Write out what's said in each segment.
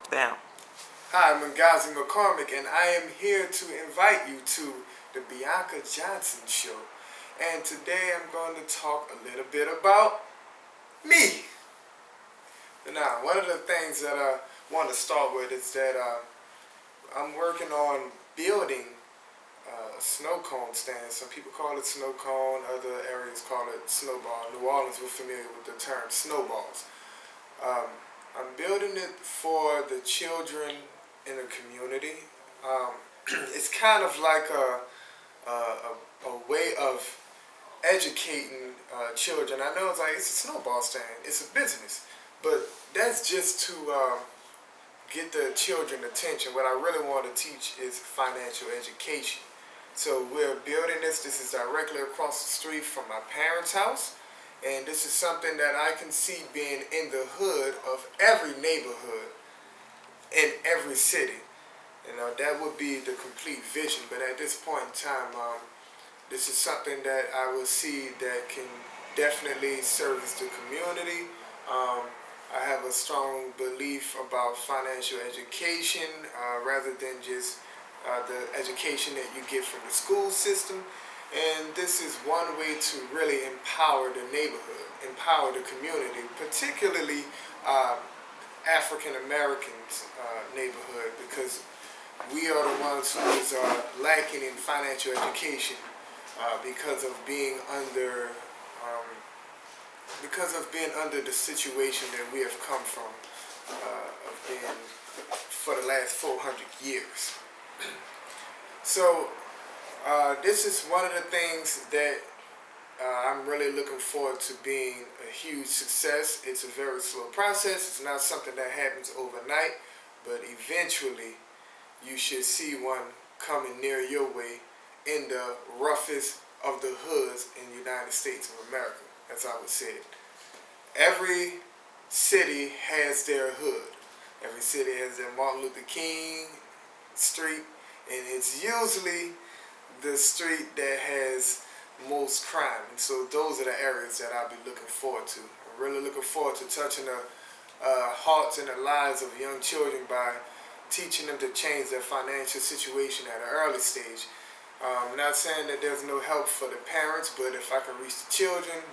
Bam. Hi, I'm Ngozi McCormick, and I am here to invite you to the Bianca Johnson Show. And today I'm going to talk a little bit about me. Now, one of the things that I want to start with is that I'm working on building a snow cone stand. Some people call it snow cone, other areas call it snowball. New Orleans, we're familiar with the term snowballs. I'm building it for the children in the community. It's kind of like a way of educating children. I know it's a snowball stand, it's a business, but that's just to get the children attention. What I really want to teach is financial education. So we're building this. This is directly across the street from my parents' house. And this is something that I can see being in the hood of every neighborhood in every city. That would be the complete vision. But at this point in time, this is something that I will see that can definitely service the community. I have a strong belief about financial education rather than just the education that you get from the school system. And this is one way to really empower the neighborhood, empower the community, particularly African Americans neighborhood, because we are the ones who is lacking in financial education because of being under the situation that we have come from of being for the last 400 years. So this is one of the things that I'm really looking forward to being a huge success. It's a very slow process. It's not something that happens overnight, but eventually you should see one coming near your way in the roughest of the hoods in the United States of America. That's how I would say it. Every city has their hood. Every city has their Martin Luther King Street, and it's usually the street that has most crime. And so those are the areas that I'll be looking forward to. I'm really looking forward to touching the hearts and the lives of young children by teaching them to change their financial situation at an early stage. I'm not saying that there's no help for the parents, but if I can reach the children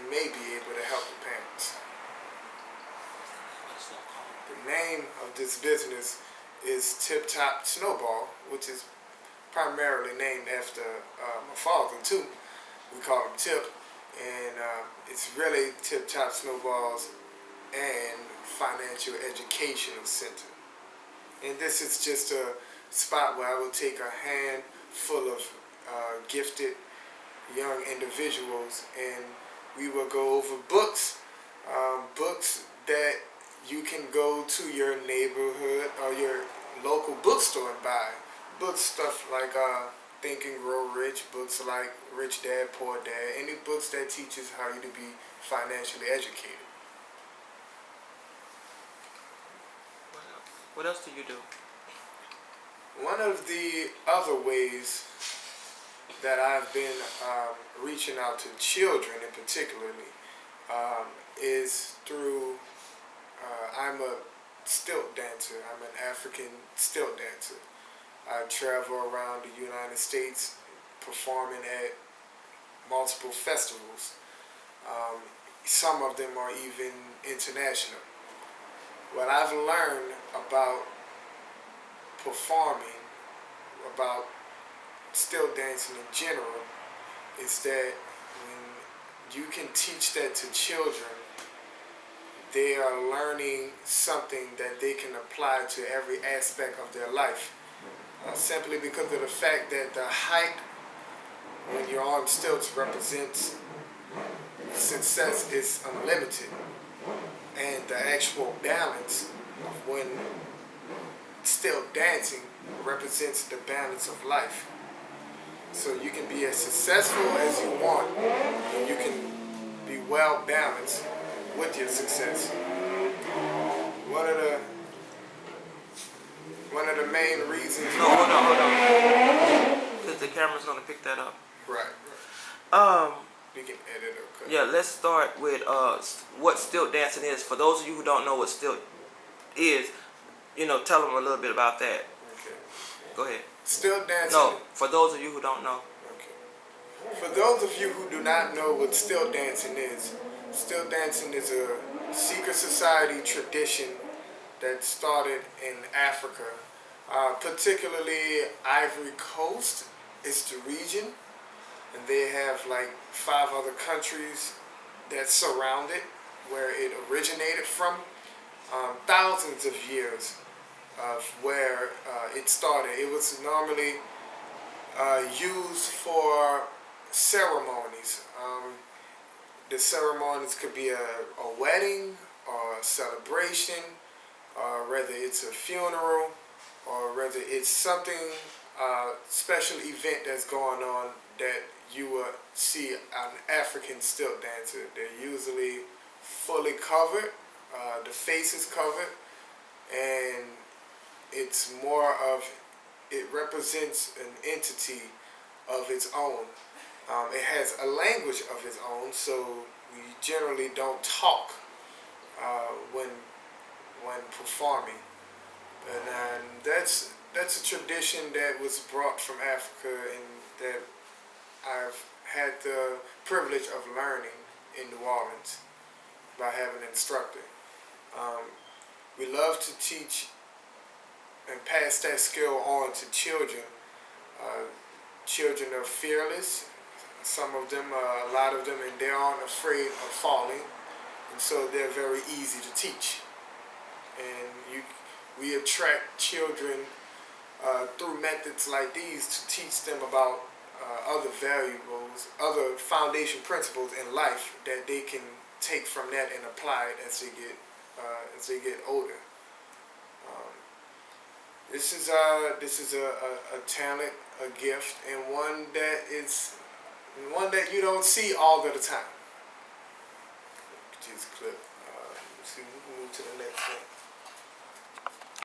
may be able to help the parents. The name of this business is Tip Top Snowball, which is primarily named after my father too. We call him Tip, and it's really Tip Top Snowballs and Financial Educational Center. And this is just a spot where I will take a handful of gifted young individuals, and we will go over books that you can go to your neighborhood or your local bookstore and buy. Books, stuff like Think and Grow Rich, books like Rich Dad, Poor Dad, any books that teaches how you to be financially educated. What else do you do? One of the other ways that I've been reaching out to children in particularly is through, I'm a stilt dancer. I'm an African stilt dancer. I travel around the United States performing at multiple festivals. Some of them are even international. What I've learned about performing, about stilt dancing in general, is that when you can teach that to children, they are learning something that they can apply to every aspect of their life. Simply because of the fact that the height when you're on stilts represents success is unlimited, and the actual balance of when stilt dancing represents the balance of life. So you can be as successful as you want, and you can be well balanced with your success. One of the main reasons. No, hold on. Because the camera's gonna pick that up. Right. We can edit or cut. Yeah, let's start with what stilt dancing is. For those of you who don't know what stilt is, tell them a little bit about that. Okay. Go ahead. Still dancing. No, for those of you who don't know. Okay. For those of you who do not know what still dancing is a secret society tradition that started in Africa, particularly Ivory Coast. It's the region, and they have like 5 other countries that surround it, where it originated from. Thousands of years of where it started. It was normally used for ceremonies. The ceremonies could be a wedding or a celebration, or whether it's a funeral, or whether it's something, special event that's going on that you will see an African stilt dancer. They're usually fully covered, the face is covered, and it's more of, it represents an entity of its own. It has a language of its own, so we generally don't talk when performing. And that's a tradition that was brought from Africa, and that I've had the privilege of learning in New Orleans by having an instructor. We love to teach and pass that skill on to children. Children are fearless. Some of them, a lot of them, and they aren't afraid of falling, and so they're very easy to teach. And we attract children through methods like these to teach them about other valuables, other foundation principles in life that they can take from that and apply it as they get older. This is a talent, a gift, and one that you don't see all of the time. Just clip. Let's see, we can move to the next thing.